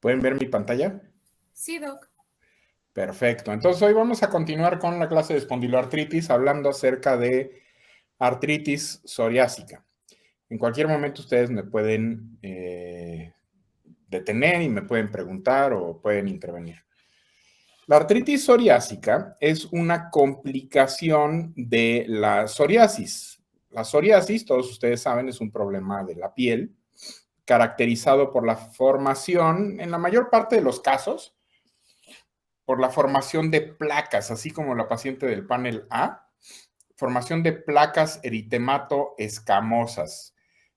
¿Pueden ver mi pantalla? Sí, Doc. Perfecto. Entonces hoy vamos a continuar con la clase de espondiloartritis hablando acerca de artritis psoriásica. En cualquier momento ustedes me pueden detener y me pueden preguntar o pueden intervenir. La artritis psoriásica es una complicación de la psoriasis. La psoriasis, todos ustedes saben, es un problema de la piel caracterizado por la formación, en la mayor parte de los casos, por la formación de placas, así como la paciente del panel A, formación de placas eritemato-escamosas,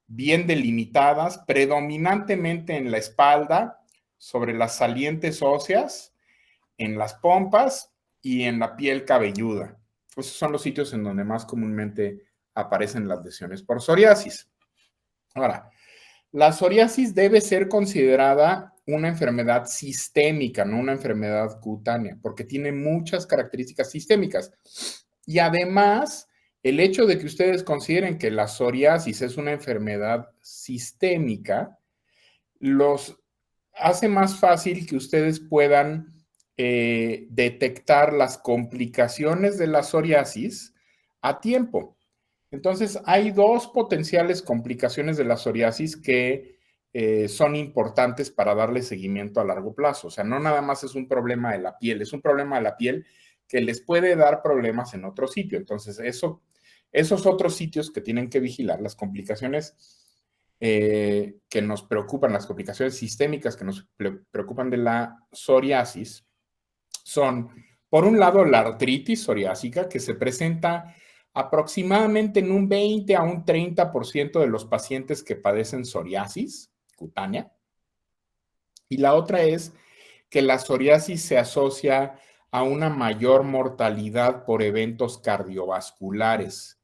bien delimitadas, predominantemente en la espalda, sobre las salientes óseas, en las pompas y en la piel cabelluda. Esos son los sitios en donde más comúnmente aparecen las lesiones por psoriasis. Ahora, la psoriasis debe ser considerada una enfermedad sistémica, no una enfermedad cutánea, porque tiene muchas características sistémicas. Y además, el hecho de que ustedes consideren que la psoriasis es una enfermedad sistémica, los hace más fácil que ustedes puedan detectar las complicaciones de la psoriasis a tiempo. Entonces, hay dos potenciales complicaciones de la psoriasis que son importantes para darle seguimiento a largo plazo. O sea, no nada más es un problema de la piel, es un problema de la piel que les puede dar problemas en otro sitio. Entonces, esos otros sitios que tienen que vigilar, las complicaciones que nos preocupan, las complicaciones sistémicas que nos preocupan de la psoriasis, son, por un lado, la artritis psoriásica, que se presenta aproximadamente en un 20 a un 30% de los pacientes que padecen psoriasis cutánea. Y la otra es que la psoriasis se asocia a una mayor mortalidad por eventos cardiovasculares.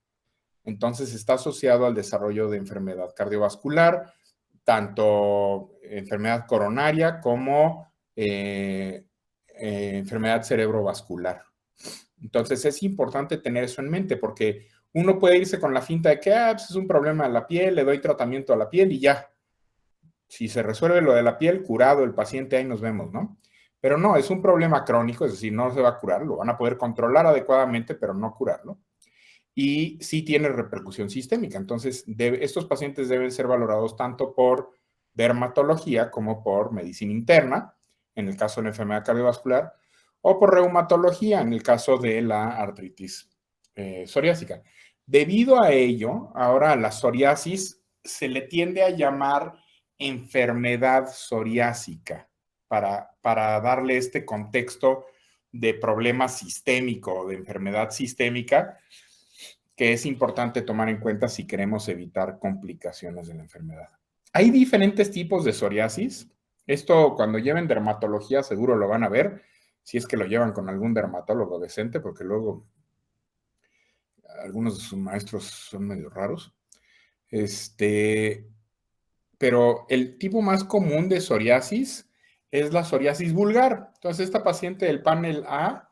Entonces está asociado al desarrollo de enfermedad cardiovascular, tanto enfermedad coronaria como enfermedad cerebrovascular. Entonces es importante tener eso en mente porque uno puede irse con la finta de que pues es un problema de la piel, le doy tratamiento a la piel y ya. Si se resuelve lo de la piel, curado el paciente, ahí nos vemos, ¿no? Pero no, es un problema crónico, es decir, no se va a curar, lo van a poder controlar adecuadamente, pero no curarlo. Y sí tiene repercusión sistémica. Entonces, estos pacientes deben ser valorados tanto por dermatología como por medicina interna, en el caso de la enfermedad cardiovascular, o por reumatología, en el caso de la artritis psoriásica. Debido a ello, ahora a la psoriasis se le tiende a llamar enfermedad psoriásica para darle este contexto de problema sistémico, de enfermedad sistémica, que es importante tomar en cuenta si queremos evitar complicaciones de la enfermedad. Hay diferentes tipos de psoriasis. Esto cuando lleven dermatología seguro lo van a ver, si es que lo llevan con algún dermatólogo decente, porque luego algunos de sus maestros son medio raros. Pero el tipo más común de psoriasis es la psoriasis vulgar. Entonces, esta paciente del panel A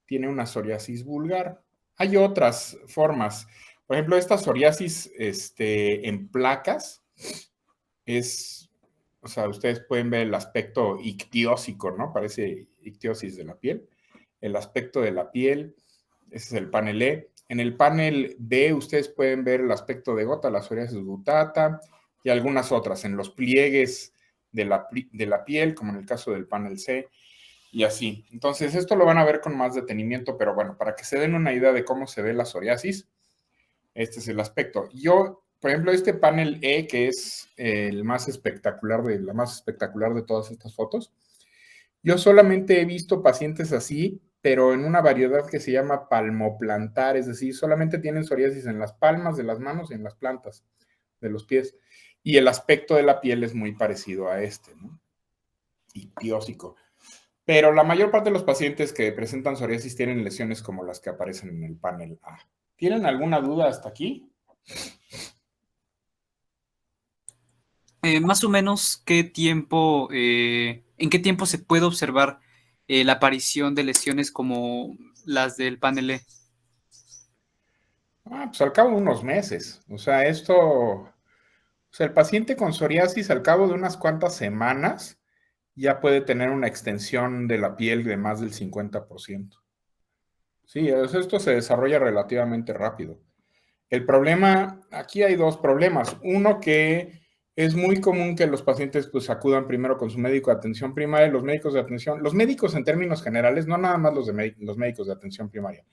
tiene una psoriasis vulgar. Hay otras formas. Por ejemplo, esta psoriasis en placas es, o sea, ustedes pueden ver el aspecto ictiósico, ¿no? Parece ictiosis de la piel. El aspecto de la piel, ese es el panel E. En el panel B ustedes pueden ver el aspecto de gota, la psoriasis gutata y algunas otras en los pliegues de la piel, como en el caso del panel C y así. Entonces, esto lo van a ver con más detenimiento, pero bueno, para que se den una idea de cómo se ve la psoriasis, este es el aspecto. Yo, por ejemplo, este panel E, que es la más espectacular de todas estas fotos, yo solamente he visto pacientes así, pero en una variedad que se llama palmoplantar, es decir, solamente tienen psoriasis en las palmas de las manos y en las plantas de los pies. Y el aspecto de la piel es muy parecido a este, ¿no? Ictiósico. Pero la mayor parte de los pacientes que presentan psoriasis tienen lesiones como las que aparecen en el panel A. ¿Tienen alguna duda hasta aquí? Más o menos, ¿en qué tiempo se puede observar la aparición de lesiones como las del panel E? Pues al cabo de unos meses. O sea, el paciente con psoriasis al cabo de unas cuantas semanas ya puede tener una extensión de la piel de más del 50%. Sí, esto se desarrolla relativamente rápido. El problema, aquí hay dos problemas. Uno, que es muy común que los pacientes pues acudan primero con su médico de atención primaria. Los médicos de atención, los médicos en términos generales, no nada más los médicos de atención primaria.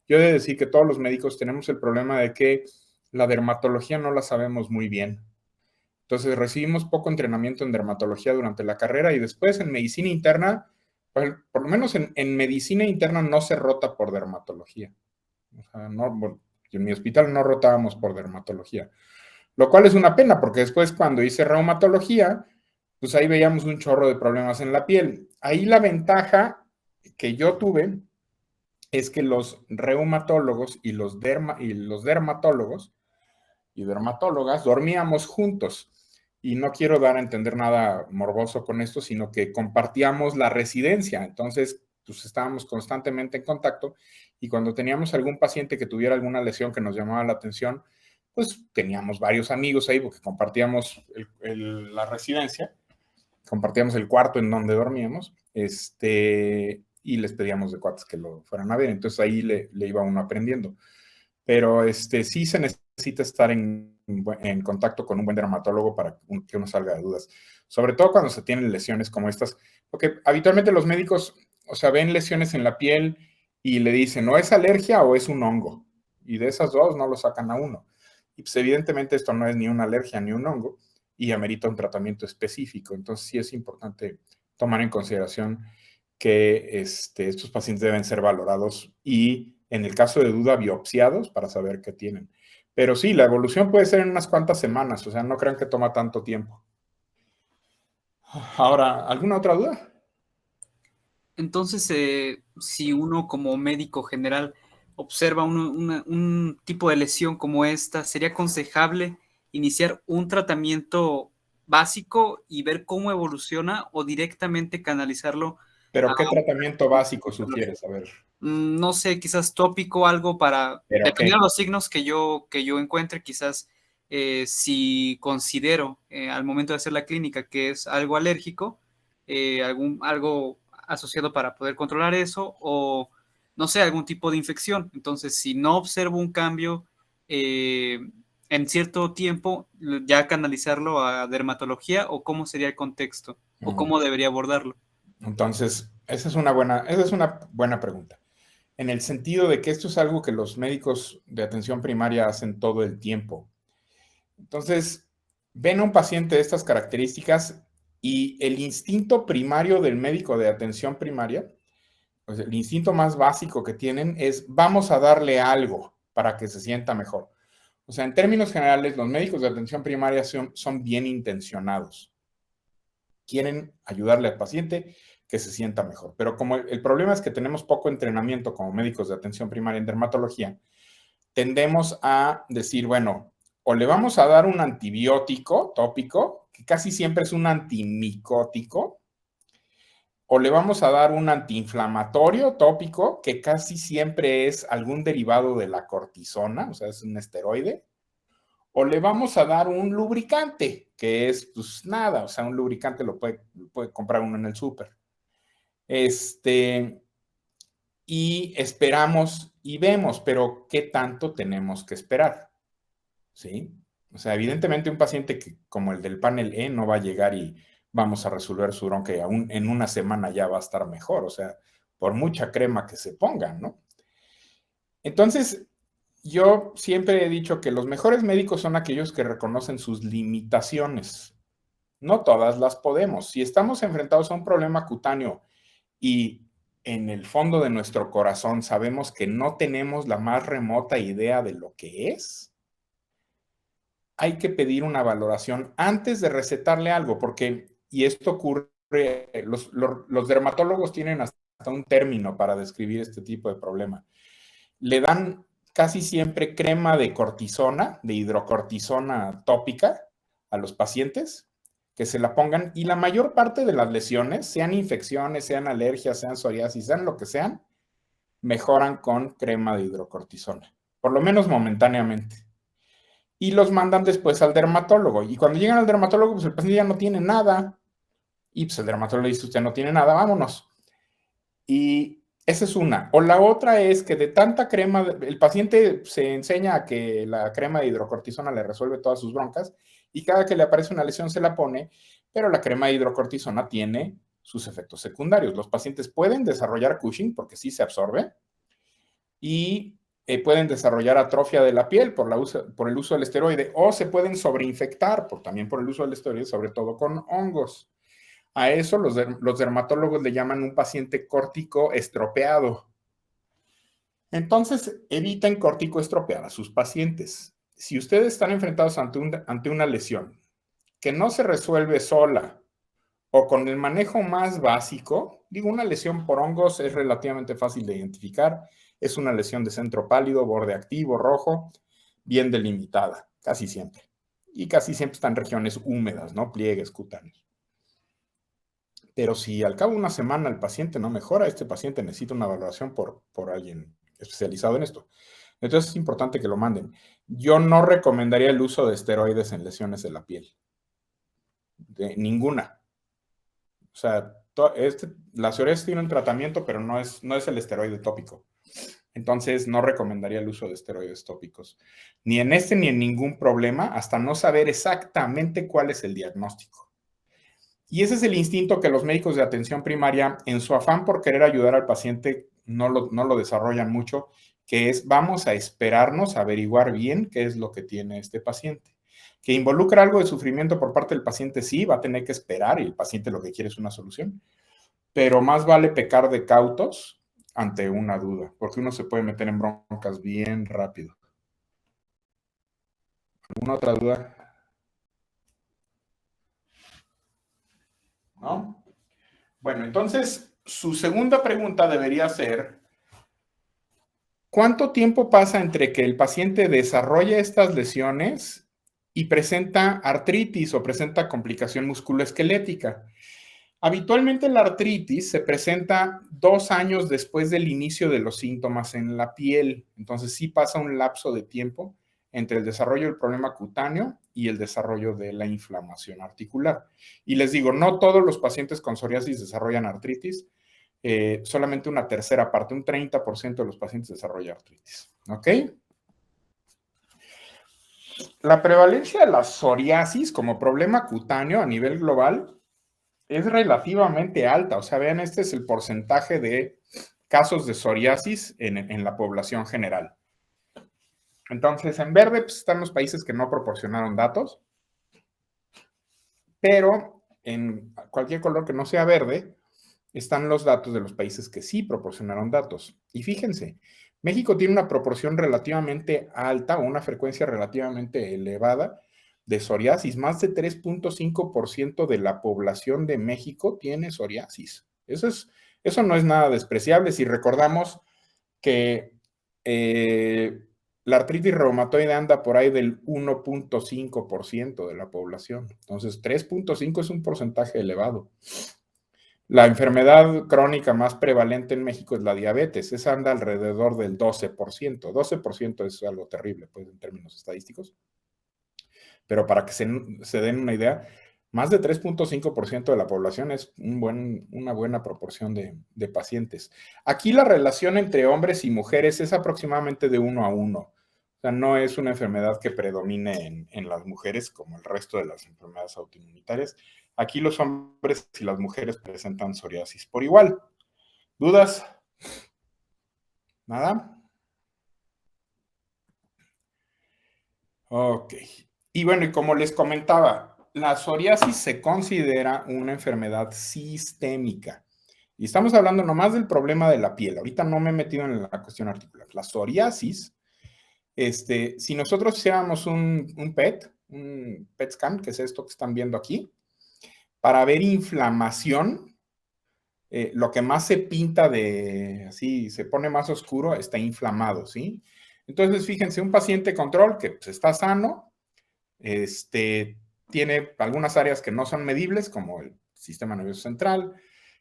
Yo he de decir que todos los médicos tenemos el problema de que la dermatología no la sabemos muy bien. Entonces recibimos poco entrenamiento en dermatología durante la carrera y después en medicina interna, por lo menos en medicina interna no se rota por dermatología. O sea, no, bueno, en mi hospital no rotábamos por dermatología, lo cual es una pena porque después cuando hice reumatología, pues ahí veíamos un chorro de problemas en la piel. Ahí la ventaja que yo tuve es que los reumatólogos y los dermatólogos y dermatólogas dormíamos juntos. Y no quiero dar a entender nada morboso con esto, sino que compartíamos la residencia. Entonces, pues estábamos constantemente en contacto y cuando teníamos algún paciente que tuviera alguna lesión que nos llamaba la atención, pues teníamos varios amigos ahí porque compartíamos la residencia, compartíamos el cuarto en donde dormíamos, y les pedíamos de cuates que lo fueran a ver. Entonces ahí le iba uno aprendiendo. Pero sí se necesita estar en contacto con un buen dermatólogo para que uno salga de dudas. Sobre todo cuando se tienen lesiones como estas, porque habitualmente los médicos, o sea, ven lesiones en la piel y le dicen, o es alergia o es un hongo. Y de esas dos no lo sacan a uno. Y pues evidentemente esto no es ni una alergia ni un hongo y amerita un tratamiento específico. Entonces sí es importante tomar en consideración que estos pacientes deben ser valorados y, en el caso de duda, biopsiados para saber qué tienen. Pero sí, la evolución puede ser en unas cuantas semanas, o sea, no crean que toma tanto tiempo. Ahora, ¿alguna otra duda? Entonces, si uno como médico general observa un tipo de lesión como esta, ¿sería aconsejable iniciar un tratamiento básico y ver cómo evoluciona o directamente canalizarlo a ¿Pero qué un tratamiento tratamiento básico oncológico? sugieres? A ver, No sé, quizás tópico, algo para, ¿pero qué? dependiendo de los signos que yo encuentre, quizás si considero al momento de hacer la clínica que es algo alérgico, algo asociado para poder controlar eso, o no sé, algún tipo de infección. Entonces, si no observo un cambio eh, en cierto tiempo, ya canalizarlo a dermatología, o cómo sería el contexto, o Mm, cómo debería abordarlo. Entonces, esa es una buena pregunta. En el sentido de que esto es algo que los médicos de atención primaria hacen todo el tiempo. Entonces, ven a un paciente de estas características y el instinto primario del médico de atención primaria, pues el instinto más básico que tienen es vamos a darle algo para que se sienta mejor. O sea, en términos generales, los médicos de atención primaria son bien intencionados. Quieren ayudarle al paciente que se sienta mejor. Pero como el problema es que tenemos poco entrenamiento como médicos de atención primaria en dermatología, tendemos a decir, bueno, o le vamos a dar un antibiótico tópico, que casi siempre es un antimicótico, o le vamos a dar un antiinflamatorio tópico, que casi siempre es algún derivado de la cortisona, o sea, es un esteroide, o le vamos a dar un lubricante, que es pues nada, o sea, un lubricante puede comprar uno en el súper. Y esperamos y vemos, pero ¿qué tanto tenemos que esperar? ¿Sí? O sea, evidentemente un paciente como el del panel E no va a llegar y vamos a resolver su bronca y aún en una semana ya va a estar mejor, o sea, por mucha crema que se pongan, ¿no? Entonces, yo siempre he dicho que los mejores médicos son aquellos que reconocen sus limitaciones. No todas las podemos. Si estamos enfrentados a un problema cutáneo y en el fondo de nuestro corazón sabemos que no tenemos la más remota idea de lo que es, hay que pedir una valoración antes de recetarle algo, porque, y esto ocurre, los dermatólogos tienen hasta un término para describir este tipo de problema. Le dan casi siempre crema de cortisona, de hidrocortisona tópica a los pacientes, que se la pongan, y la mayor parte de las lesiones, sean infecciones, sean alergias, sean psoriasis, sean lo que sean, mejoran con crema de hidrocortisona, por lo menos momentáneamente. Y los mandan después al dermatólogo. Y cuando llegan al dermatólogo, pues el paciente ya no tiene nada. y pues el dermatólogo le dice, usted no tiene nada, vámonos. Y esa es una. O la otra es que de tanta crema, el paciente se enseña a que la crema de hidrocortisona le resuelve todas sus broncas y cada que le aparece una lesión se la pone, pero la crema de hidrocortisona tiene sus efectos secundarios. Los pacientes pueden desarrollar Cushing porque sí se absorbe y pueden desarrollar atrofia de la piel por el uso del esteroide o se pueden sobreinfectar también por el uso del esteroide, sobre todo con hongos. A eso los dermatólogos le llaman un paciente córtico estropeado. Entonces, eviten córtico estropear a sus pacientes. Si ustedes están enfrentados ante una lesión que no se resuelve sola o con el manejo más básico, digo, una lesión por hongos es relativamente fácil de identificar. Es una lesión de centro pálido, borde activo, rojo, bien delimitada, casi siempre. Y casi siempre están en regiones húmedas, ¿no? Pliegues cutáneos. Pero si al cabo de una semana el paciente no mejora, este paciente necesita una valoración por alguien especializado en esto. Entonces es importante que lo manden. Yo no recomendaría el uso de esteroides en lesiones de la piel. De ninguna. O sea, la psoriasis tiene un tratamiento, pero no es el esteroide tópico. Entonces no recomendaría el uso de esteroides tópicos. Ni en este ni en ningún problema, hasta no saber exactamente cuál es el diagnóstico. Y ese es el instinto que los médicos de atención primaria, en su afán por querer ayudar al paciente, no lo desarrollan mucho, que es vamos a esperarnos a averiguar bien qué es lo que tiene este paciente. Que involucra algo de sufrimiento por parte del paciente, sí, va a tener que esperar y el paciente lo que quiere es una solución. Pero más vale pecar de cautos ante una duda, porque uno se puede meter en broncas bien rápido. ¿Alguna otra duda? ¿No? Bueno, entonces su segunda pregunta debería ser, ¿cuánto tiempo pasa entre que el paciente desarrolla estas lesiones y presenta artritis o presenta complicación musculoesquelética? Habitualmente la artritis se presenta 2 años después del inicio de los síntomas en la piel, entonces sí pasa un lapso de tiempo entre el desarrollo del problema cutáneo y el desarrollo de la inflamación articular. Y les digo, no todos los pacientes con psoriasis desarrollan artritis, solamente una tercera parte, un 30% de los pacientes desarrolla artritis. ¿Ok? La prevalencia de la psoriasis como problema cutáneo a nivel global es relativamente alta. O sea, vean, este es el porcentaje de casos de psoriasis en la población general. Entonces, en verde pues, están los países que no proporcionaron datos, pero en cualquier color que no sea verde están los datos de los países que sí proporcionaron datos. Y fíjense, México tiene una proporción relativamente alta o una frecuencia relativamente elevada de psoriasis. Más de 3.5% de la población de México tiene psoriasis. Eso no es nada despreciable si recordamos que la artritis reumatoide anda por ahí del 1.5% de la población. Entonces, 3.5 es un porcentaje elevado. La enfermedad crónica más prevalente en México es la diabetes. Esa anda alrededor del 12%. 12% es algo terrible, pues, en términos estadísticos. Pero para que se den una idea, más de 3.5% de la población es una buena proporción de pacientes. Aquí la relación entre hombres y mujeres es aproximadamente de 1 a 1. O sea, no es una enfermedad que predomine en las mujeres como el resto de las enfermedades autoinmunitarias. Aquí los hombres y las mujeres presentan psoriasis por igual. ¿Dudas? ¿Nada? Ok. Y bueno, y como les comentaba, la psoriasis se considera una enfermedad sistémica. Y estamos hablando nomás del problema de la piel. Ahorita no me he metido en la cuestión articular. La psoriasis, si nosotros hiciéramos un PET scan, que es esto que están viendo aquí, para ver inflamación, lo que más se pinta así, se pone más oscuro, está inflamado, ¿sí? Entonces, fíjense, un paciente control que pues, está sano, tiene algunas áreas que no son medibles, como el sistema nervioso central,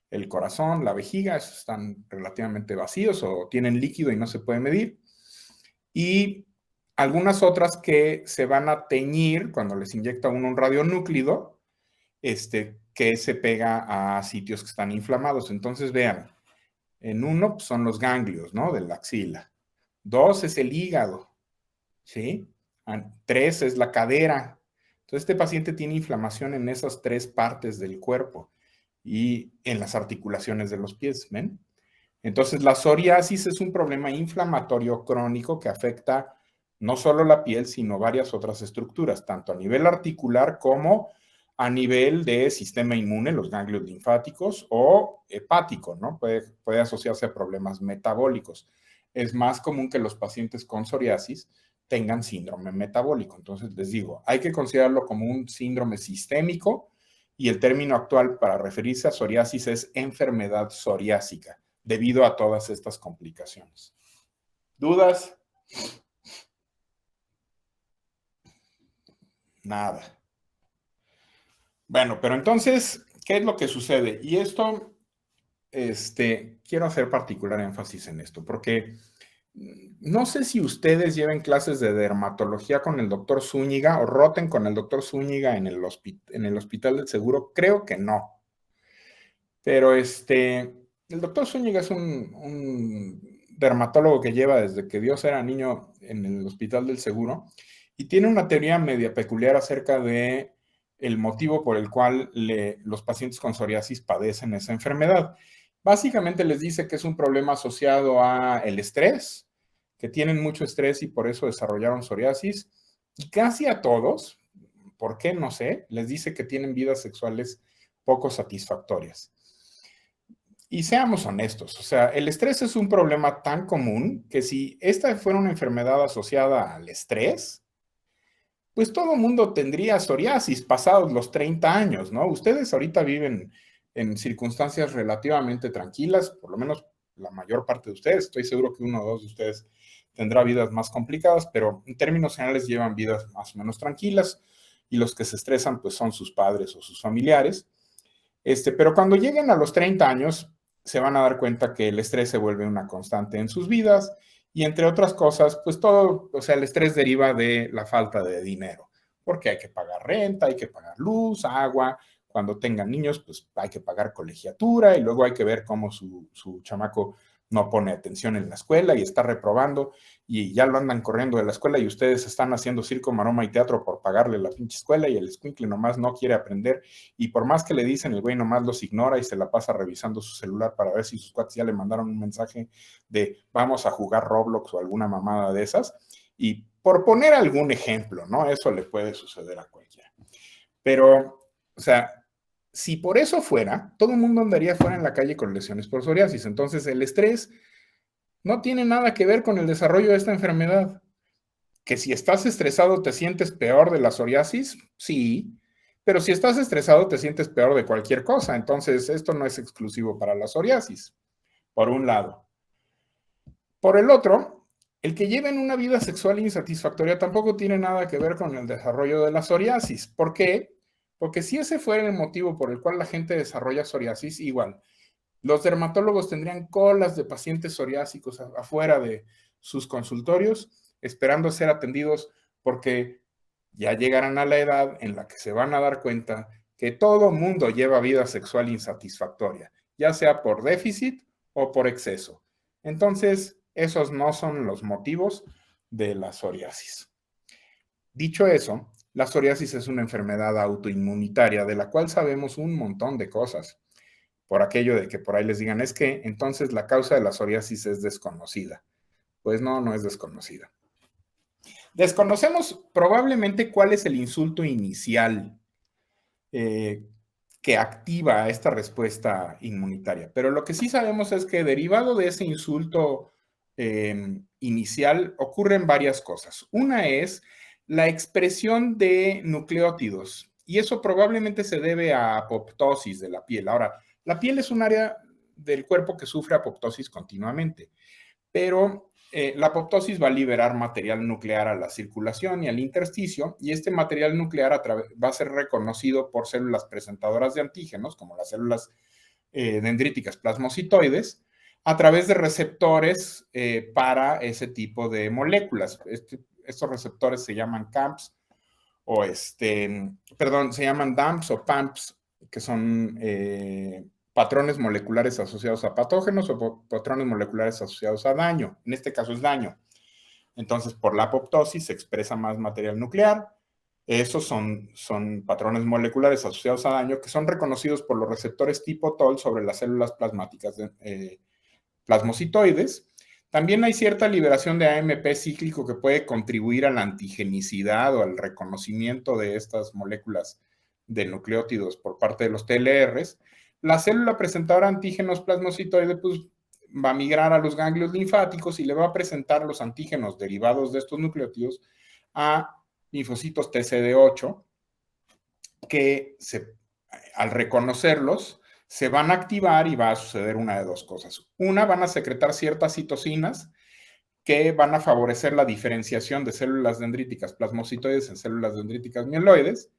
el corazón, la vejiga, esos están relativamente vacíos o tienen líquido y no se puede medir. Y algunas otras que se van a teñir cuando les inyecta uno un radionúclido, que se pega a sitios que están inflamados. Entonces, vean, en uno pues, son los ganglios, ¿no? De la axila. 2 es el hígado, ¿sí? 3 es la cadera. Entonces, este paciente tiene inflamación en esas 3 partes del cuerpo y en las articulaciones de los pies, ¿ven? Entonces, la psoriasis es un problema inflamatorio crónico que afecta no solo la piel, sino varias otras estructuras, tanto a nivel articular como a nivel de sistema inmune, los ganglios linfáticos, o hepático, ¿no? Puede asociarse a problemas metabólicos. Es más común que los pacientes con psoriasis tengan síndrome metabólico. Entonces, les digo, hay que considerarlo como un síndrome sistémico y el término actual para referirse a psoriasis es enfermedad psoriásica, debido a todas estas complicaciones. ¿Dudas? Nada. Bueno, pero entonces, ¿qué es lo que sucede? Y esto, quiero hacer particular énfasis en esto, porque no sé si ustedes lleven clases de dermatología con el doctor Zúñiga o roten con el doctor Zúñiga en el Hospital del Seguro. Creo que no. Pero el doctor Zúñiga es un dermatólogo que lleva desde que Dios era niño en el Hospital del Seguro y tiene una teoría media peculiar acerca de el motivo por el cual los pacientes con psoriasis padecen esa enfermedad. Básicamente les dice que es un problema asociado a el estrés, que tienen mucho estrés y por eso desarrollaron psoriasis. Y casi a todos, ¿por qué? No sé, les dice que tienen vidas sexuales poco satisfactorias. Y seamos honestos, o sea, el estrés es un problema tan común que si esta fuera una enfermedad asociada al estrés, pues todo mundo tendría psoriasis pasados los 30 años, ¿no? Ustedes ahorita viven en circunstancias relativamente tranquilas, por lo menos la mayor parte de ustedes, estoy seguro que uno o dos de ustedes tendrá vidas más complicadas, pero en términos generales llevan vidas más o menos tranquilas y los que se estresan pues son sus padres o sus familiares. Pero cuando lleguen a los 30 años, se van a dar cuenta que el estrés se vuelve una constante en sus vidas y entre otras cosas, pues todo, o sea, el estrés deriva de la falta de dinero, porque hay que pagar renta, hay que pagar luz, agua, cuando tengan niños, pues hay que pagar colegiatura y luego hay que ver cómo su chamaco no pone atención en la escuela y está reprobando y ya lo andan corriendo de la escuela y ustedes están haciendo circo, maroma y teatro por pagarle la pinche escuela y el escuincle nomás no quiere aprender y por más que le dicen, el güey nomás los ignora y se la pasa revisando su celular para ver si sus cuates ya le mandaron un mensaje de vamos a jugar Roblox o alguna mamada de esas. Y por poner algún ejemplo, ¿no? Eso le puede suceder a cualquiera. Pero, o sea, si por eso fuera, todo el mundo andaría fuera en la calle con lesiones por psoriasis. Entonces, el estrés no tiene nada que ver con el desarrollo de esta enfermedad. Que si estás estresado te sientes peor de la psoriasis, sí, pero si estás estresado te sientes peor de cualquier cosa. Entonces, esto no es exclusivo para la psoriasis, por un lado. Por el otro, el que lleven una vida sexual insatisfactoria tampoco tiene nada que ver con el desarrollo de la psoriasis. ¿Por qué? Porque si ese fuera el motivo por el cual la gente desarrolla psoriasis, igual, los dermatólogos tendrían colas de pacientes psoriásicos afuera de sus consultorios esperando ser atendidos porque ya llegarán a la edad en la que se van a dar cuenta que todo mundo lleva vida sexual insatisfactoria, ya sea por déficit o por exceso. Entonces, esos no son los motivos de la psoriasis. Dicho eso, la psoriasis es una enfermedad autoinmunitaria de la cual sabemos un montón de cosas. Por aquello de que por ahí les digan, es que entonces la causa de la psoriasis es desconocida. Pues no, no es desconocida. Desconocemos probablemente cuál es el insulto inicial que activa esta respuesta inmunitaria, pero lo que sí sabemos es que derivado de ese insulto inicial ocurren varias cosas. Una es la expresión de nucleótidos y eso probablemente se debe a apoptosis de la piel. Ahora, la piel es un área del cuerpo que sufre apoptosis continuamente, pero la apoptosis va a liberar material nuclear a la circulación y al intersticio, y este material nuclear va a ser reconocido por células presentadoras de antígenos, como las células dendríticas plasmocitoides, a través de receptores para ese tipo de moléculas. Estos receptores se llaman CAMPs, o se llaman DAMPs o PAMPs, que son patrones moleculares asociados a patógenos o patrones moleculares asociados a daño. En este caso es daño. Entonces, por la apoptosis se expresa más material nuclear. Esos son patrones moleculares asociados a daño que son reconocidos por los receptores tipo TOL sobre las células plasmáticas plasmocitoides. También hay cierta liberación de AMP cíclico que puede contribuir a la antigenicidad o al reconocimiento de estas moléculas de nucleótidos por parte de los TLRs. La célula presentadora de antígenos plasmocitoide pues, va a migrar a los ganglios linfáticos y le va a presentar los antígenos derivados de estos nucleótidos a linfocitos TCD8 que al reconocerlos se van a activar y va a suceder una de dos cosas. Una, van a secretar ciertas citocinas que van a favorecer la diferenciación de células dendríticas plasmocitoides en células dendríticas mieloides.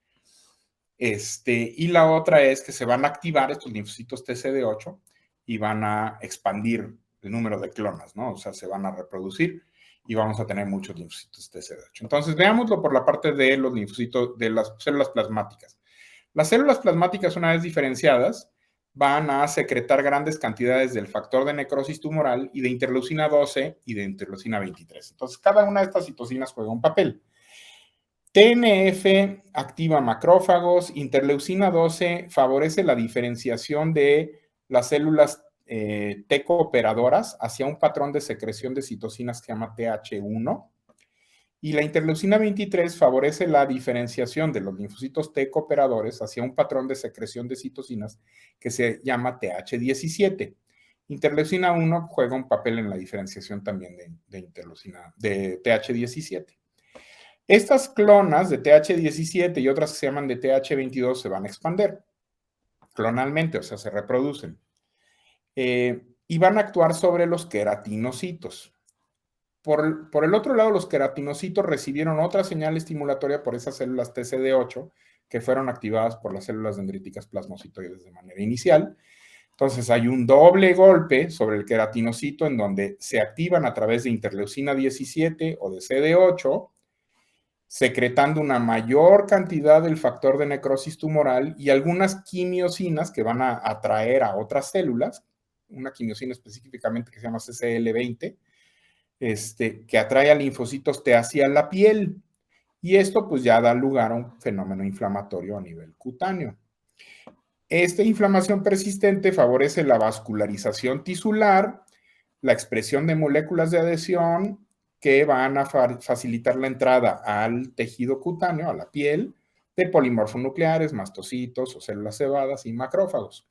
Y la otra es que se van a activar estos linfocitos TCD8 y van a expandir el número de clonas, ¿no? O sea, se van a reproducir y vamos a tener muchos linfocitos TCD8. Entonces, veámoslo por la parte de los linfocitos, de las células plasmáticas. Las células plasmáticas, una vez diferenciadas, van a secretar grandes cantidades del factor de necrosis tumoral y de interleucina 12 y de interleucina 23. Entonces, cada una de estas citocinas juega un papel. TNF activa macrófagos, interleucina 12 favorece la diferenciación de las células T cooperadoras hacia un patrón de secreción de citocinas que se llama TH1. Y la interleucina 23 favorece la diferenciación de los linfocitos T cooperadores hacia un patrón de secreción de citocinas que se llama TH17. Interleucina 1 juega un papel en la diferenciación también de TH17. Estas clonas de TH17 y otras que se llaman de TH22 se van a expander clonalmente, o sea, se reproducen. Y van a actuar sobre los queratinocitos. Por el otro lado, los queratinocitos recibieron otra señal estimulatoria por esas células TCD8 que fueron activadas por las células dendríticas plasmocitoides de manera inicial. Entonces hay un doble golpe sobre el queratinocito en donde se activan a través de interleucina 17 o de CD8, secretando una mayor cantidad del factor de necrosis tumoral y algunas quimiosinas que van a atraer a otras células, una quimiosina específicamente que se llama CCL20, que atrae a linfocitos T hacia la piel. Y esto pues ya da lugar a un fenómeno inflamatorio a nivel cutáneo. Esta inflamación persistente favorece la vascularización tisular, la expresión de moléculas de adhesión que van a facilitar la entrada al tejido cutáneo, a la piel, de polimorfonucleares, mastocitos o células cebadas y macrófagos.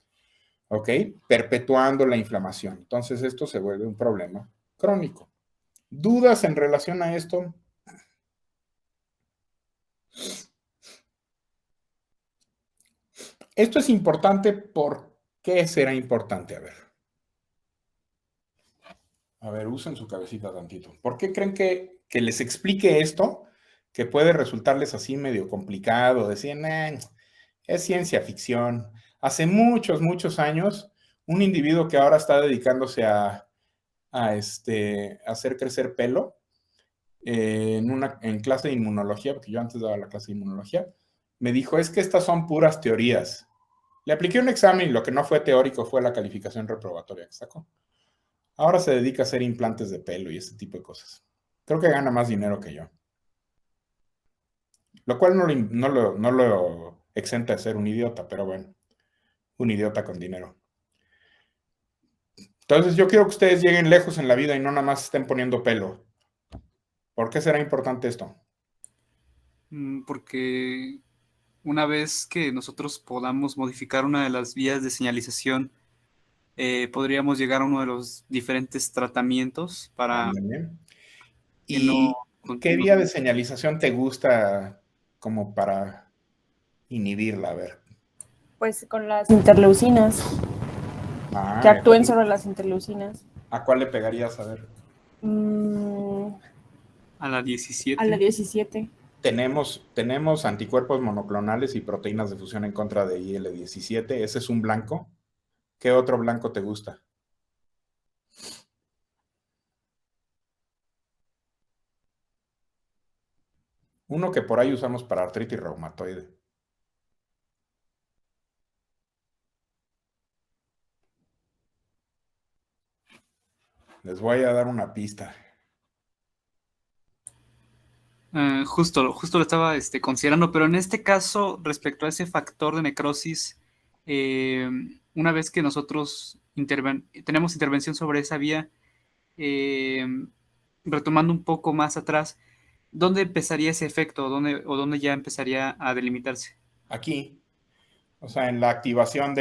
¿Ok? Perpetuando la inflamación. Entonces esto se vuelve un problema crónico. ¿Dudas en relación a esto? Esto es importante. ¿Por qué será importante? A ver, usen su cabecita tantito. ¿Por qué creen que les explique esto? Que puede resultarles así medio complicado, decir, es ciencia ficción. Hace muchos, muchos años, un individuo que ahora está dedicándose a hacer crecer pelo, en clase de inmunología, porque yo antes daba la clase de inmunología, me dijo, es que estas son puras teorías. Le apliqué un examen y lo que no fue teórico fue la calificación reprobatoria que sacó. Ahora se dedica a hacer implantes de pelo y ese tipo de cosas. Creo que gana más dinero que yo. Lo cual no lo exenta de ser un idiota, pero bueno, un idiota con dinero. Entonces yo quiero que ustedes lleguen lejos en la vida y no nada más estén poniendo pelo. ¿Por qué será importante esto? Porque una vez que nosotros podamos modificar una de las vías de señalización, podríamos llegar a uno de los diferentes tratamientos para También. que no ¿Y qué vía de señalización te gusta como para inhibirla? A ver. Pues con las interleucinas, que Ah, actúen sobre las interleucinas. ¿a cuál le pegarías? A ver. a la 17. A la 17. Tenemos anticuerpos monoclonales y proteínas de fusión en contra de IL-17. Ese es un blanco. ¿Qué otro blanco te gusta? Uno que por ahí usamos para artritis reumatoide. Les voy a dar una pista. Justo lo estaba considerando, pero en este caso, respecto a ese factor de necrosis, una vez que nosotros tenemos intervención sobre esa vía, eh, retomando un poco más atrás, ¿dónde empezaría ese efecto? ¿Dónde ya empezaría a delimitarse? Aquí, o sea, en la activación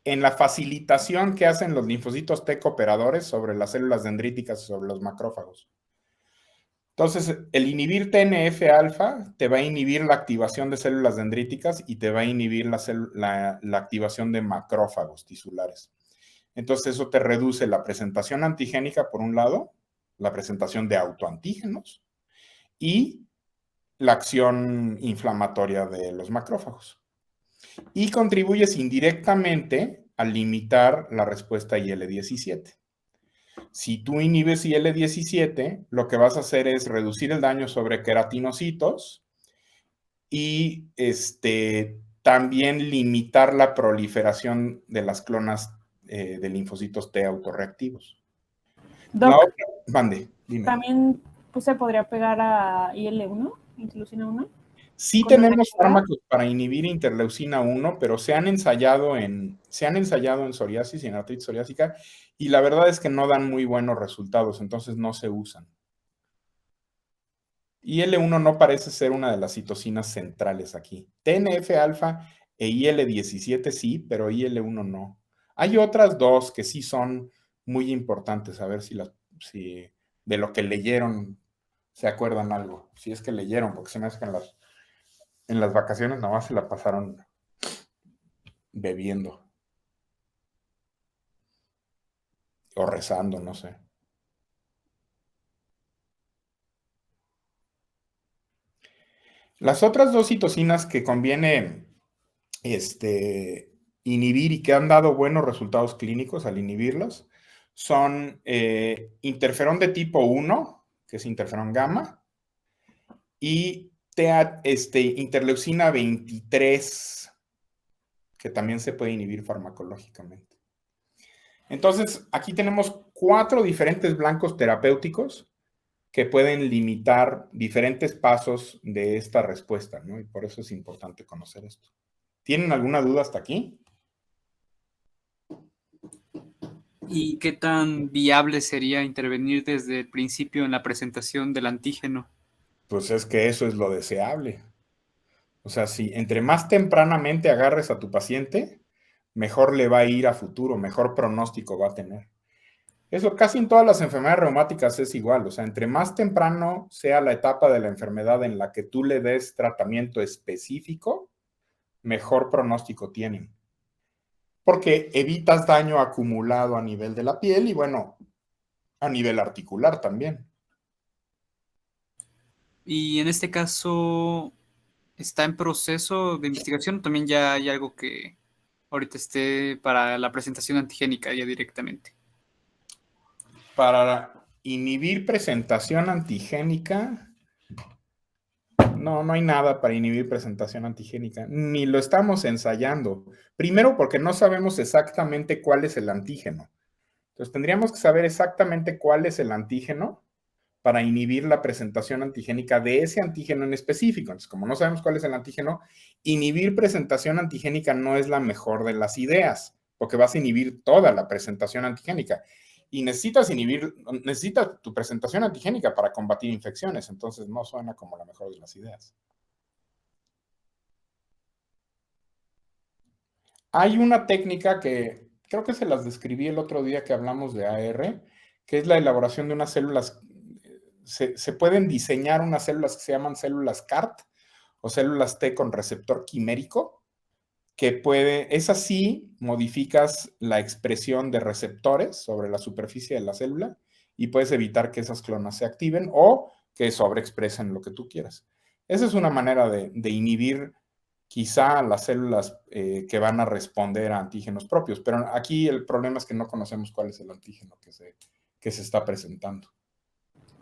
en la facilitación que hacen los linfocitos T cooperadores sobre las células dendríticas y sobre los macrófagos. Entonces, el inhibir TNF-alfa te va a inhibir la activación de células dendríticas y te va a inhibir la activación de macrófagos tisulares. Entonces, eso te reduce la presentación antigénica, por un lado, la presentación de autoantígenos y la acción inflamatoria de los macrófagos. Y contribuyes indirectamente a limitar la respuesta IL-17. Si tú inhibes IL-17, lo que vas a hacer es reducir el daño sobre queratinocitos y también limitar la proliferación de las clonas de linfocitos T autorreactivos. Doc, Mande, dime. ¿también se podría pegar a IL-1, interleucina 1? Sí tenemos fármacos para inhibir interleucina 1, pero se han ensayado en psoriasis y en artritis psoriásica, y la verdad es que no dan muy buenos resultados, entonces no se usan. IL-1 no parece ser una de las citocinas centrales aquí. TNF-alfa e IL-17 sí, pero IL-1 no. Hay otras dos que sí son muy importantes, a ver si de lo que leyeron se acuerdan algo. Si es que leyeron, porque se me hace que en las vacaciones nada más se la pasaron bebiendo o rezando, no sé. Las otras dos citocinas que conviene inhibir y que han dado buenos resultados clínicos al inhibirlas son interferón de tipo 1, que es interferón gamma, y interleucina 23, que también se puede inhibir farmacológicamente. Entonces, aquí tenemos 4 diferentes blancos terapéuticos que pueden limitar diferentes pasos de esta respuesta, ¿no? Y por eso es importante conocer esto. ¿Tienen alguna duda hasta aquí? ¿Y qué tan viable sería intervenir desde el principio en la presentación del antígeno? Pues es que eso es lo deseable. O sea, si entre más tempranamente agarres a tu paciente, mejor le va a ir a futuro, mejor pronóstico va a tener. Eso casi en todas las enfermedades reumáticas es igual. O sea, entre más temprano sea la etapa de la enfermedad en la que tú le des tratamiento específico, mejor pronóstico tienen. Porque evitas daño acumulado a nivel de la piel y, bueno, a nivel articular también. Y en este caso, ¿está en proceso de investigación o también ya hay algo que ahorita esté para la presentación antigénica ya directamente? Para inhibir presentación antigénica, no hay nada para inhibir presentación antigénica, ni lo estamos ensayando. Primero porque no sabemos exactamente cuál es el antígeno. Entonces tendríamos que saber exactamente cuál es el antígeno para inhibir la presentación antigénica de ese antígeno en específico. Entonces, como no sabemos cuál es el antígeno, inhibir presentación antigénica no es la mejor de las ideas, porque vas a inhibir toda la presentación antigénica. Y necesitas tu presentación antigénica para combatir infecciones, entonces no suena como la mejor de las ideas. Hay una técnica que creo que se las describí el otro día que hablamos de AR, que es la elaboración de unas células. Se pueden diseñar unas células que se llaman células CART o células T con receptor quimérico, es así, modificas la expresión de receptores sobre la superficie de la célula y puedes evitar que esas clonas se activen o que sobreexpresen lo que tú quieras. Esa es una manera de inhibir quizá las células que van a responder a antígenos propios, pero aquí el problema es que no conocemos cuál es el antígeno que se está presentando.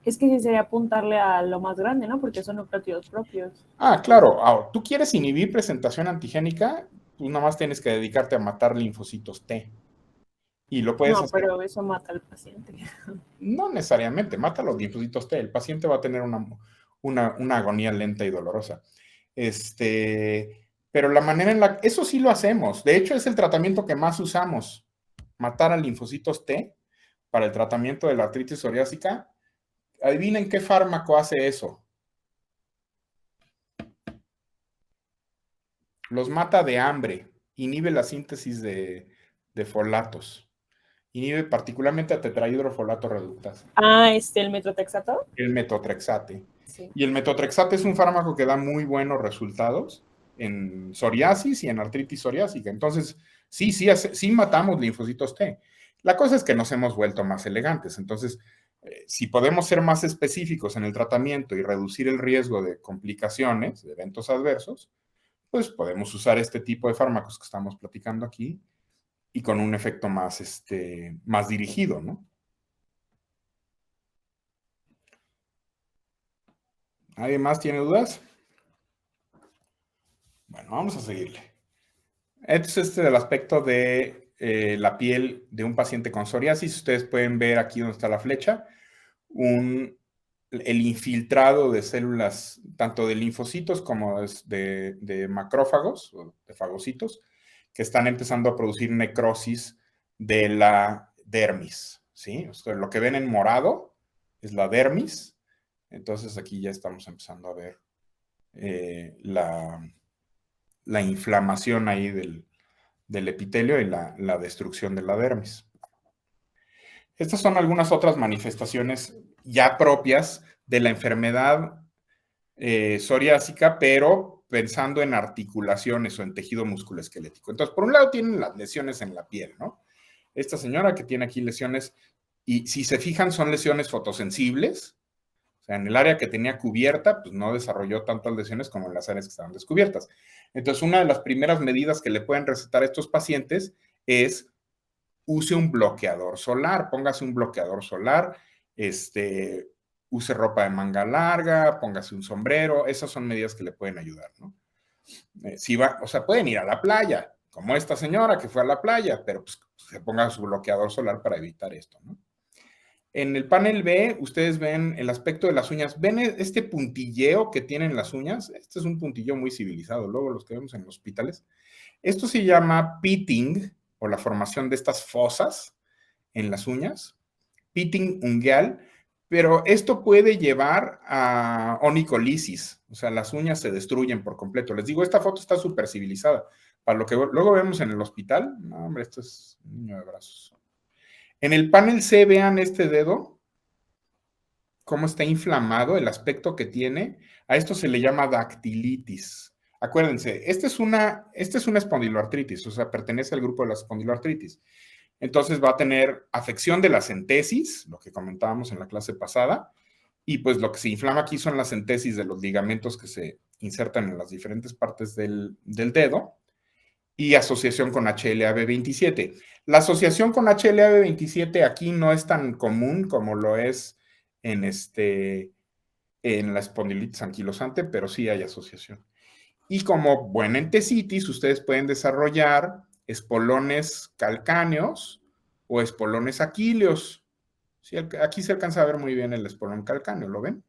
Es que sí sería apuntarle a lo más grande, ¿no? Porque son nucleótidos propios. Ah, claro. Ahora, tú quieres inhibir presentación antigénica, tú nada más tienes que dedicarte a matar linfocitos T. y lo puedes No, hacer. pero eso mata al paciente. No necesariamente, mata los linfocitos T. El paciente va a tener una agonía lenta y dolorosa. Pero la manera en la... Eso sí lo hacemos. De hecho, es el tratamiento que más usamos. Matar a linfocitos T para el tratamiento de la artritis psoriásica. Adivinen qué fármaco hace eso. Los mata de hambre. Inhibe la síntesis de folatos. Inhibe particularmente a tetrahidrofolato reductasa. Ah, el metotrexato. El metotrexate. Sí. Y el metotrexate es un fármaco que da muy buenos resultados en psoriasis y en artritis psoriásica. Entonces, sí matamos linfocitos T. La cosa es que nos hemos vuelto más elegantes. Entonces, si podemos ser más específicos en el tratamiento y reducir el riesgo de complicaciones, de eventos adversos, pues podemos usar este tipo de fármacos que estamos platicando aquí y con un efecto más dirigido, ¿no? ¿Alguien más tiene dudas? Bueno, vamos a seguirle. Este es el aspecto de la piel de un paciente con psoriasis. Ustedes pueden ver aquí donde está la flecha, el infiltrado de células, tanto de linfocitos como de macrófagos, o de fagocitos, que están empezando a producir necrosis de la dermis, ¿sí? O sea, lo que ven en morado es la dermis. Entonces aquí ya estamos empezando a ver la inflamación ahí del epitelio y la destrucción de la dermis. Estas son algunas otras manifestaciones ya propias de la enfermedad psoriásica, pero pensando en articulaciones o en tejido musculoesquelético. Entonces, por un lado tienen las lesiones en la piel, ¿no? Esta señora que tiene aquí lesiones, y si se fijan, son lesiones fotosensibles. O sea, en el área que tenía cubierta, pues no desarrolló tantas lesiones como en las áreas que estaban descubiertas. Entonces, una de las primeras medidas que le pueden recetar a estos pacientes es use un bloqueador solar, póngase un bloqueador solar, use ropa de manga larga, póngase un sombrero, esas son medidas que le pueden ayudar, ¿no? O sea, pueden ir a la playa, como esta señora que fue a la playa, pero pues se ponga su bloqueador solar para evitar esto, ¿no? En el panel B, ustedes ven el aspecto de las uñas. ¿Ven este puntilleo que tienen las uñas? Este es un puntilleo muy civilizado, luego los que vemos en los hospitales. Esto se llama pitting, o la formación de estas fosas en las uñas, pitting ungueal, pero esto puede llevar a onicolisis, o sea, las uñas se destruyen por completo. Les digo, esta foto está súper civilizada. Para lo que luego vemos en el hospital, no, hombre, esto es un niño de brazos. En el panel C, vean este dedo, cómo está inflamado, el aspecto que tiene. A esto se le llama dactilitis. Acuérdense, esta es una espondiloartritis, o sea, pertenece al grupo de la espondiloartritis. Entonces va a tener afección de la centesis, lo que comentábamos en la clase pasada, y pues lo que se inflama aquí son las centesis de los ligamentos que se insertan en las diferentes partes del dedo, y asociación con HLA-B27. La asociación con HLA-B27 aquí no es tan común como lo es en la espondilitis anquilosante, pero sí hay asociación. Y como buena entesitis, ustedes pueden desarrollar espolones calcáneos o espolones aquíleos. Sí, aquí se alcanza a ver muy bien el espolón calcáneo, ¿lo ven?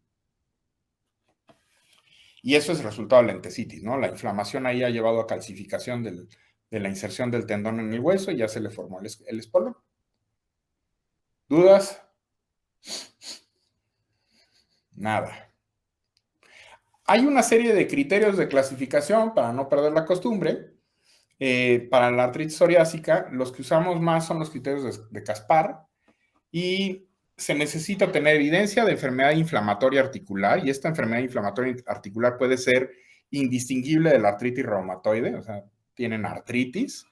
Y eso es resultado de la entesitis, ¿no? La inflamación ahí ha llevado a calcificación de la inserción del tendón en el hueso y ya se le formó el espolón. ¿Dudas? Nada. Hay una serie de criterios de clasificación para no perder la costumbre. Para la artritis psoriásica, los que usamos más son los criterios de Caspar y se necesita tener evidencia de enfermedad inflamatoria articular y esta enfermedad inflamatoria articular puede ser indistinguible de la artritis reumatoide, o sea, tienen artritis.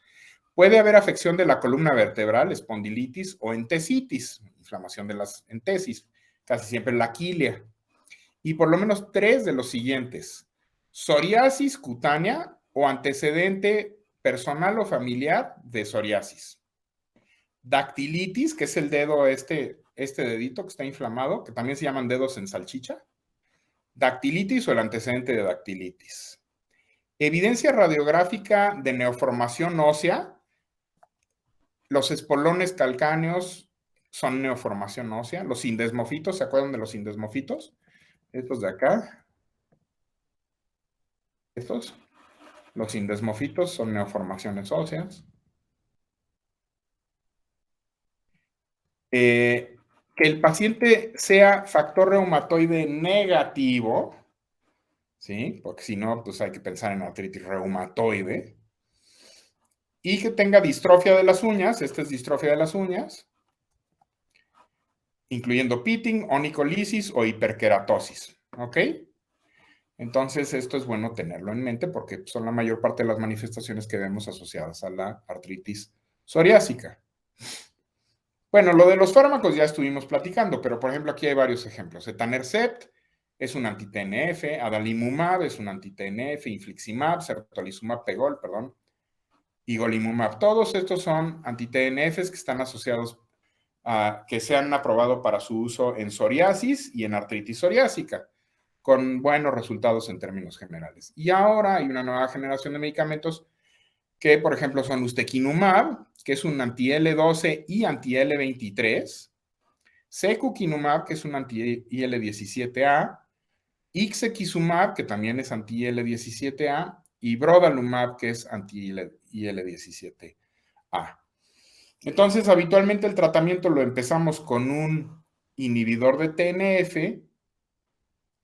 Puede haber afección de la columna vertebral, espondilitis o entesitis, inflamación de las entesis, casi siempre la quílea. Y por lo menos 3 de los siguientes: psoriasis cutánea o antecedente personal o familiar de psoriasis. Dactilitis, que es el dedo, este dedito que está inflamado, que también se llaman dedos en salchicha. Dactilitis o el antecedente de dactilitis. Evidencia radiográfica de neoformación ósea. los espolones calcáneos son neoformación ósea. Los indesmofitos, ¿se acuerdan de los indesmofitos? Estos de acá. Estos. Los indesmofitos son neoformaciones óseas. Que el paciente sea factor reumatoide negativo, ¿sí? Porque si no, pues hay que pensar en artritis reumatoide. Y que tenga distrofia de las uñas, esta es distrofia de las uñas, incluyendo pitting, onicolisis o hiperkeratosis, ¿ok? Entonces, esto es bueno tenerlo en mente porque son la mayor parte de las manifestaciones que vemos asociadas a la artritis psoriásica. Bueno, lo de los fármacos ya estuvimos platicando, pero por ejemplo aquí hay varios ejemplos. Etanercept es un anti-TNF, adalimumab es un anti-TNF, infliximab, certolizumab pegol, perdón, y golimumab. Todos estos son anti-TNFs que están asociados a que se han aprobado para su uso en psoriasis y en artritis psoriásica, con buenos resultados en términos generales. Y ahora hay una nueva generación de medicamentos que, por ejemplo, son ustekinumab, que es un anti-L12 y anti-L23, secukinumab, que es un anti-IL-17A, ixekizumab, que también es anti-IL-17A, y brodalumab, que es anti-IL-17A. Entonces, habitualmente el tratamiento lo empezamos con un inhibidor de TNF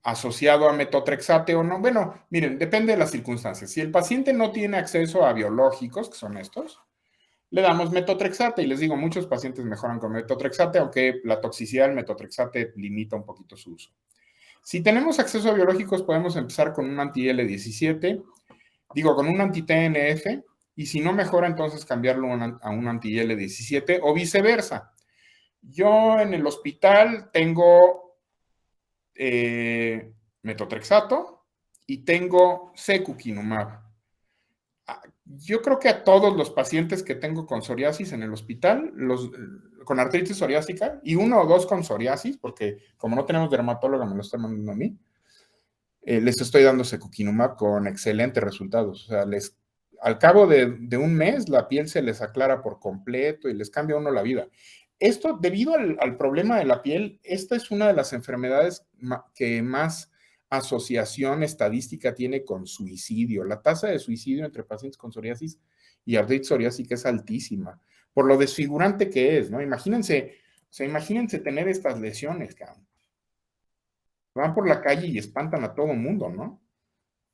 asociado a metotrexate o no. Bueno, miren, depende de las circunstancias. Si el paciente no tiene acceso a biológicos, que son estos, le damos metotrexate y les digo, muchos pacientes mejoran con metotrexate, aunque la toxicidad del metotrexate limita un poquito su uso. Si tenemos acceso a biológicos, podemos empezar con un anti-L17, con un anti-TNF, y si no mejora, entonces cambiarlo a un anti-L17 o viceversa. Yo en el hospital tengo metotrexato y tengo secukinumab. Yo creo que a todos los pacientes que tengo con psoriasis en el hospital, con artritis psoriásica, y 1 o 2 con psoriasis, porque como no tenemos dermatóloga, me lo están mandando a mí, les estoy dando secukinumab con excelentes resultados. O sea, al cabo de un mes, la piel se les aclara por completo y les cambia a uno la vida. Esto, debido al problema de la piel, esta es una de las enfermedades que más asociación estadística tiene con suicidio. La tasa de suicidio entre pacientes con psoriasis y artritis psoriásica es altísima, por lo desfigurante que es, ¿no? Imagínense tener estas lesiones, cabrón. Van por la calle y espantan a todo mundo, ¿no?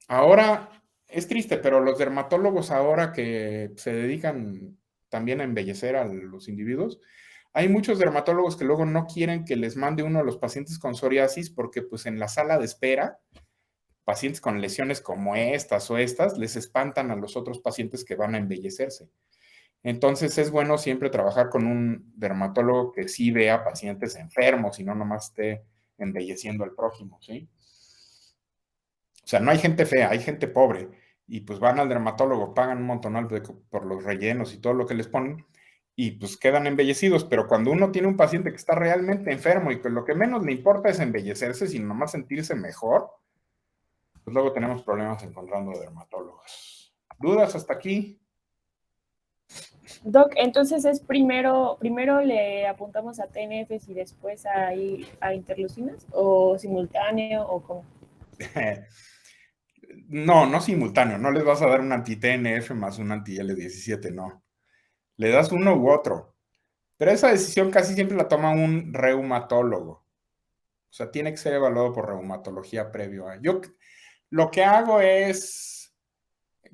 Ahora, es triste, pero los dermatólogos ahora que se dedican también a embellecer a los individuos, hay muchos dermatólogos que luego no quieren que les mande uno a los pacientes con psoriasis porque pues en la sala de espera, pacientes con lesiones como estas o estas, les espantan a los otros pacientes que van a embellecerse. Entonces es bueno siempre trabajar con un dermatólogo que sí vea pacientes enfermos y no nomás esté embelleciendo al prójimo, ¿sí? O sea, no hay gente fea, hay gente pobre y pues van al dermatólogo, pagan un montonal por los rellenos y todo lo que les ponen y pues quedan embellecidos, pero cuando uno tiene un paciente que está realmente enfermo y que lo que menos le importa es embellecerse, sino nomás sentirse mejor, pues luego tenemos problemas encontrando dermatólogos. ¿Dudas hasta aquí? Doc, entonces es primero le apuntamos a TNFs y después a interleucinas, o simultáneo, o cómo. No simultáneo, no les vas a dar un anti-TNF más un anti-L17, no. Le das uno u otro. Pero esa decisión casi siempre la toma un reumatólogo. O sea, tiene que ser evaluado por reumatología previo. Yo lo que hago es,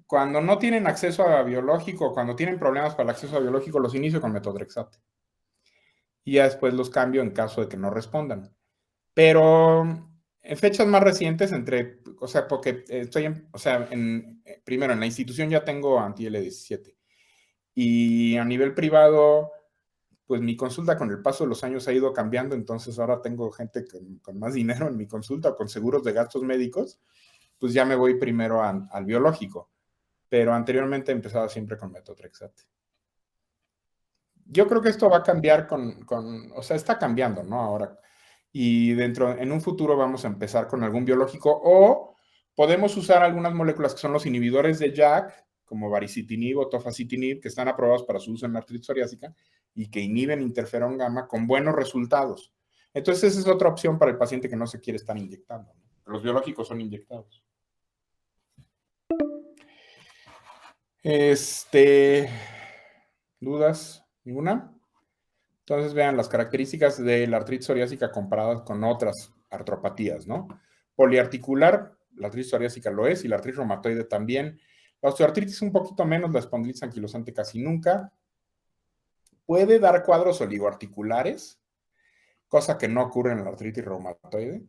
cuando no tienen acceso a biológico, cuando tienen problemas para el acceso a biológico, los inicio con metotrexate. Y ya después los cambio en caso de que no respondan. Pero en fechas más recientes, porque primero en la institución ya tengo anti-L17. Y a nivel privado, pues mi consulta con el paso de los años ha ido cambiando, entonces ahora tengo gente con más dinero en mi consulta, con seguros de gastos médicos, pues ya me voy primero al biológico. Pero anteriormente empezaba siempre con metotrexate. Yo creo que esto va a cambiar o sea, está cambiando, ¿no? Ahora. Y en un futuro vamos a empezar con algún biológico o podemos usar algunas moléculas que son los inhibidores de JAK, como baricitinib o tofacitinib, que están aprobados para su uso en la artritis psoriásica y que inhiben interferón gamma con buenos resultados. Entonces, esa es otra opción para el paciente que no se quiere estar inyectando, ¿no? Los biológicos son inyectados. ¿Dudas? ¿Ninguna? Entonces, vean las características de la artritis psoriásica comparadas con otras artropatías, ¿no? Poliarticular, la artritis psoriásica lo es, y la artritis reumatoide también. La osteoartritis un poquito menos, la espondilitis anquilosante casi nunca. Puede dar cuadros oligoarticulares, cosa que no ocurre en la artritis reumatoide.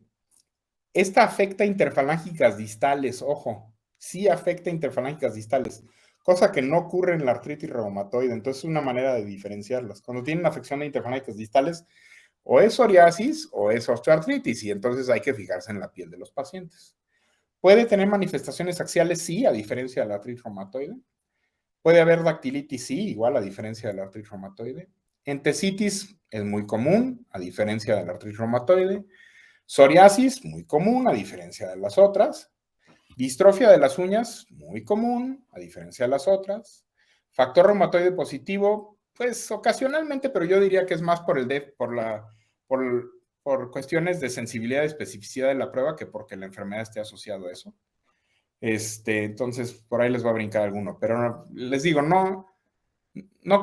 Esta afecta interfalángicas distales, ojo, sí afecta interfalángicas distales, cosa que no ocurre en la artritis reumatoide. Entonces es una manera de diferenciarlas. Cuando tienen afección de interfalángicas distales, o es psoriasis o es osteoartritis, y entonces hay que fijarse en la piel de los pacientes. ¿Puede tener manifestaciones axiales? Sí, a diferencia de la artritis reumatoide. ¿Puede haber dactilitis? Sí, igual a diferencia de la artritis reumatoide. Entesitis es muy común, a diferencia de la artritis reumatoide. Psoriasis, muy común, a diferencia de las otras. Distrofia de las uñas, muy común, a diferencia de las otras. Factor reumatoide positivo, pues ocasionalmente, pero yo diría que es más por cuestiones de sensibilidad y especificidad de la prueba que porque la enfermedad esté asociada a eso. Entonces, por ahí les va a brincar alguno, pero les digo, no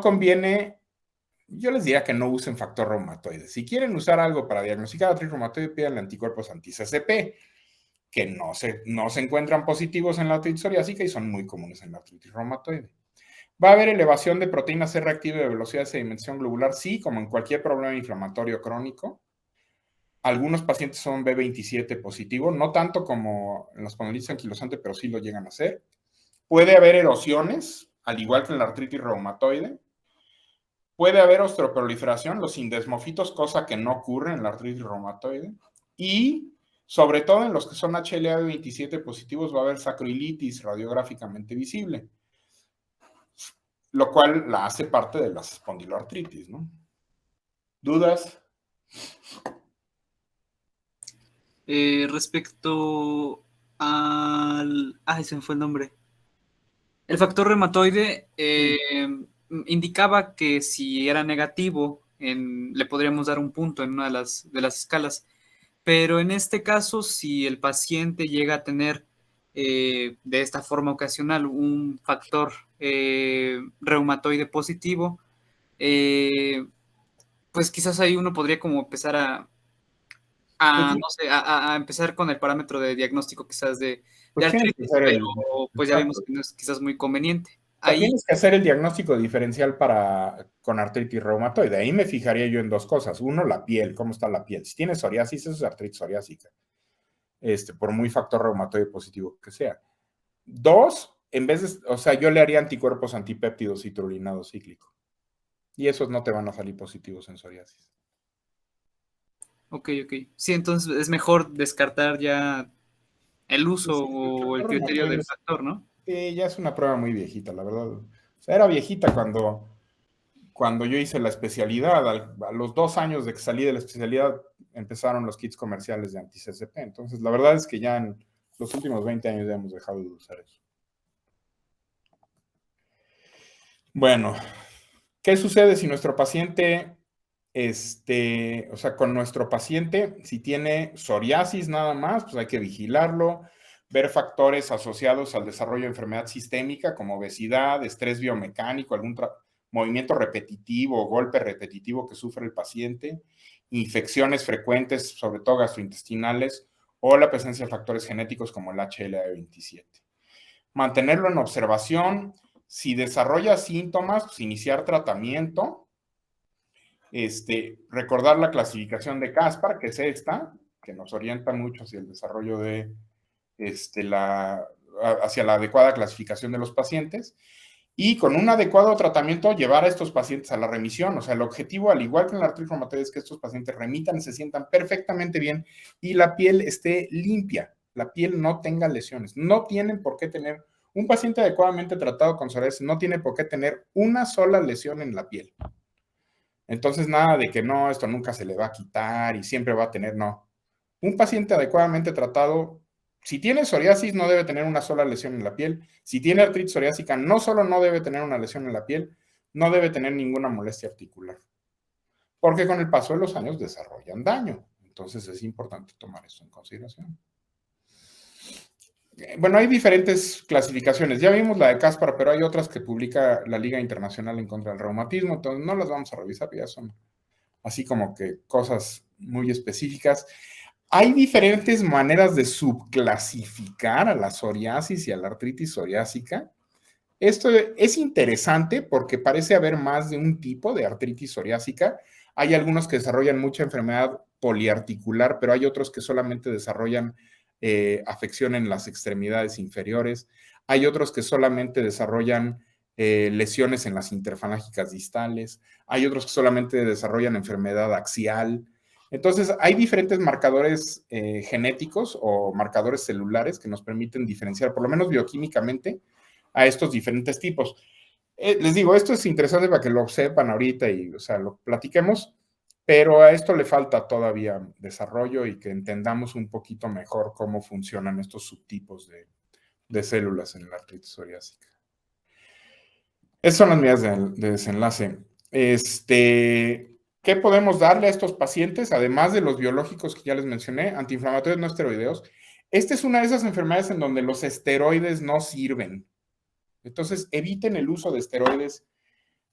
conviene, yo les diría que no usen factor reumatoide. Si quieren usar algo para diagnosticar artritis reumatoide, pídanle anticuerpos anti-CCP, que no se encuentran positivos en la artritis psoriásica y son muy comunes en la artritis reumatoide. ¿Va a haber elevación de proteína C reactiva y de velocidad de sedimentación globular? Sí, como en cualquier problema inflamatorio crónico. Algunos pacientes son B27 positivo, no tanto como en la espondilitis anquilosante, pero sí lo llegan a hacer. Puede haber erosiones, al igual que en la artritis reumatoide. Puede haber osteoproliferación, los indesmofitos, cosa que no ocurre en la artritis reumatoide. Y, sobre todo en los que son HLA-B27 positivos, va a haber sacroilitis radiográficamente visible, lo cual la hace parte de la espondiloartritis, ¿no? ¿Dudas? Respecto al... Ay, se me fue el nombre. El factor reumatoide indicaba que si era negativo, le podríamos dar un punto en una de las escalas. Pero en este caso, si el paciente llega a tener de esta forma ocasional un factor reumatoide positivo, pues quizás ahí uno podría como empezar no sé, a empezar con el parámetro de diagnóstico quizás de artritis, pero pues ya vemos que no es quizás muy conveniente. Ahí tienes que hacer el diagnóstico diferencial con artritis reumatoide. Ahí me fijaría yo en dos cosas. Uno, la piel, cómo está la piel. Si tienes psoriasis, eso es artritis psoriásica. Por muy factor reumatoide positivo que sea. Dos, yo le haría anticuerpos antipéptidos citrullinado cíclico. Y esos no te van a salir positivos en psoriasis. Ok. Sí, entonces es mejor descartar ya el uso o el criterio del factor, ¿no? Sí, ya es una prueba muy viejita, la verdad. O sea, era viejita cuando yo hice la especialidad. A los 2 años de que salí de la especialidad, empezaron los kits comerciales de anti-CCP. Entonces, la verdad es que ya en los últimos 20 años ya hemos dejado de usar eso. Bueno, ¿qué sucede si nuestro paciente, con nuestro paciente, si tiene psoriasis nada más, pues hay que vigilarlo, ver factores asociados al desarrollo de enfermedad sistémica como obesidad, estrés biomecánico, algún movimiento repetitivo o golpe repetitivo que sufre el paciente, infecciones frecuentes, sobre todo gastrointestinales, o la presencia de factores genéticos como el HLA-B27. Mantenerlo en observación. Si desarrolla síntomas, pues iniciar tratamiento. Recordar la clasificación de Caspar, que es esta, que nos orienta mucho hacia el desarrollo de hacia la adecuada clasificación de los pacientes, y con un adecuado tratamiento llevar a estos pacientes a la remisión. O sea, el objetivo, al igual que en la artritis reumatoide, es que estos pacientes remitan, se sientan perfectamente bien y la piel esté limpia, la piel no tenga lesiones. No tienen por qué tener, un paciente adecuadamente tratado con psoriasis no tiene por qué tener una sola lesión en la piel. Entonces, nada de que no, esto nunca se le va a quitar y siempre va a tener, no. Un paciente adecuadamente tratado Si tiene psoriasis, no debe tener una sola lesión en la piel. Si tiene artritis psoriásica, no solo no debe tener una lesión en la piel, no debe tener ninguna molestia articular. Porque con el paso de los años desarrollan daño. Entonces es importante tomar esto en consideración. Bueno, hay diferentes clasificaciones. Ya vimos la de Caspar, pero hay otras que publica la Liga Internacional en contra del Reumatismo, entonces no las vamos a revisar, ya son así como que cosas muy específicas. Hay diferentes maneras de subclasificar a la psoriasis y a la artritis psoriásica. Esto es interesante porque parece haber más de un tipo de artritis psoriásica. Hay algunos que desarrollan mucha enfermedad poliarticular, pero hay otros que solamente desarrollan afección en las extremidades inferiores. Hay otros que solamente desarrollan lesiones en las interfalángicas distales. Hay otros que solamente desarrollan enfermedad axial. Entonces, hay diferentes marcadores genéticos o marcadores celulares que nos permiten diferenciar, por lo menos bioquímicamente, a estos diferentes tipos. Les digo, esto es interesante para que lo sepan ahorita y, o sea, lo platiquemos, pero a esto le falta todavía desarrollo y que entendamos un poquito mejor cómo funcionan estos subtipos de células en la artritis psoriásica. Esas son las medidas de desenlace. ¿Qué podemos darle a estos pacientes? Además de los biológicos que ya les mencioné, antiinflamatorios no esteroideos. Esta es una de esas enfermedades en donde los esteroides no sirven. Entonces, eviten el uso de esteroides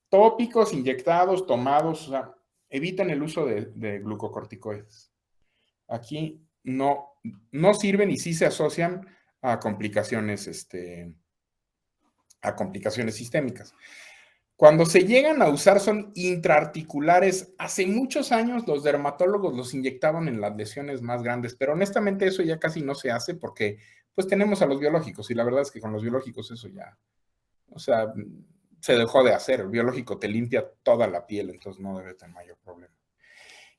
tópicos, inyectados, tomados, o sea, eviten el uso de glucocorticoides. Aquí no sirven y sí se asocian a complicaciones, a complicaciones sistémicas. Cuando se llegan a usar son intraarticulares. Hace muchos años los dermatólogos los inyectaban en las lesiones más grandes, pero honestamente eso ya casi no se hace porque pues tenemos a los biológicos y la verdad es que con los biológicos eso ya, o sea, se dejó de hacer. El biológico te limpia toda la piel, entonces no debe tener mayor problema.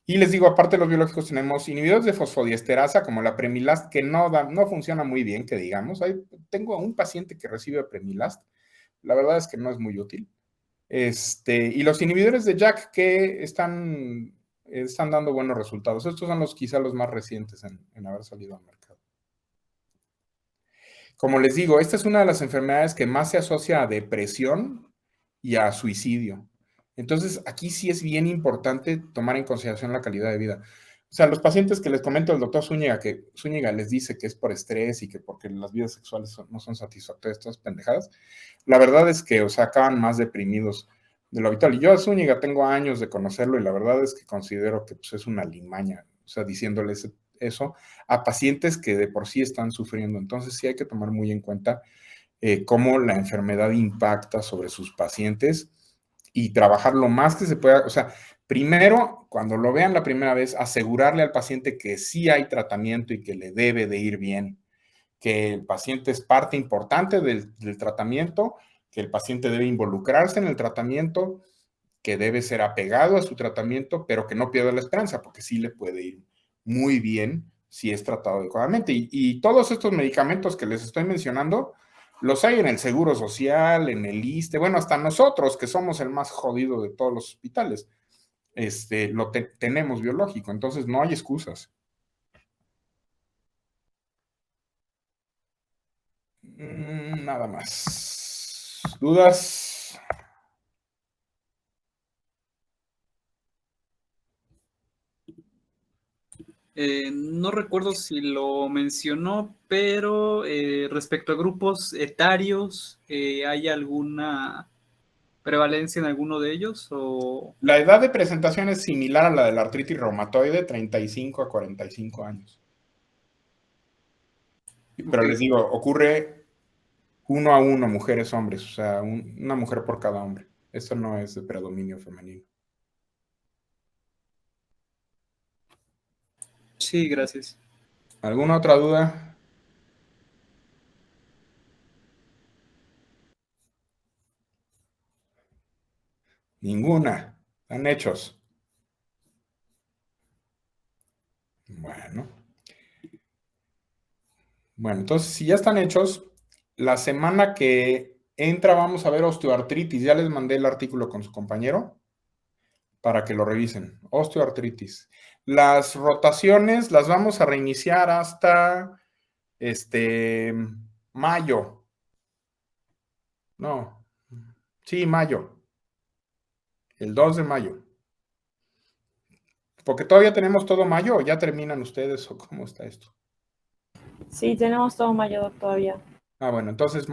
Y les digo, aparte de los biológicos tenemos inhibidores de fosfodiesterasa como la Premilast, que no funciona muy bien, que digamos. Tengo un paciente que recibe Premilast, la verdad es que no es muy útil. Y los inhibidores de JAK que están dando buenos resultados. Estos son quizá los más recientes en haber salido al mercado. Como les digo, esta es una de las enfermedades que más se asocia a depresión y a suicidio. Entonces, aquí sí es bien importante tomar en consideración la calidad de vida. O sea, los pacientes que les comento el doctor Zúñiga, que Zúñiga les dice que es por estrés y que porque las vidas sexuales no son satisfactorias, todas pendejadas, la verdad es que, o sea, acaban más deprimidos de lo habitual. Y yo a Zúñiga tengo años de conocerlo y la verdad es que considero que pues, es una limaña, o sea, diciéndoles eso a pacientes que de por sí están sufriendo. Entonces sí hay que tomar muy en cuenta cómo la enfermedad impacta sobre sus pacientes y trabajar lo más que se pueda. O sea, primero, cuando lo vean la primera vez, asegurarle al paciente que sí hay tratamiento y que le debe de ir bien, que el paciente es parte importante del tratamiento, que el paciente debe involucrarse en el tratamiento, que debe ser apegado a su tratamiento, pero que no pierda la esperanza, porque sí le puede ir muy bien si es tratado adecuadamente. Y todos estos medicamentos que les estoy mencionando, los hay en el Seguro Social, en el ISSSTE, bueno, hasta nosotros, que somos el más jodido de todos los hospitales, tenemos biológico, entonces no hay excusas. Nada más. ¿Dudas? No recuerdo si lo mencionó, pero respecto a grupos etarios, ¿hay alguna prevalencia en alguno de ellos? La edad de presentación es similar a la de la artritis reumatoide, 35 a 45 años. Pero Okay. les digo, ocurre 1 a 1, mujeres, hombres, o sea, una mujer por cada hombre. Esto no es de predominio femenino. Sí, gracias. ¿Alguna otra duda? Ninguna. Están hechos. Bueno. Bueno, entonces, si ya están hechos, la semana que entra vamos a ver osteoartritis. Ya les mandé el artículo con su compañero para que lo revisen. Osteoartritis. Las rotaciones las vamos a reiniciar hasta Mayo. No. Sí, mayo. El 2 de mayo. Porque todavía tenemos todo mayo, ¿o ya terminan ustedes o cómo está esto? Sí, tenemos todo mayo todavía. Ah, bueno, entonces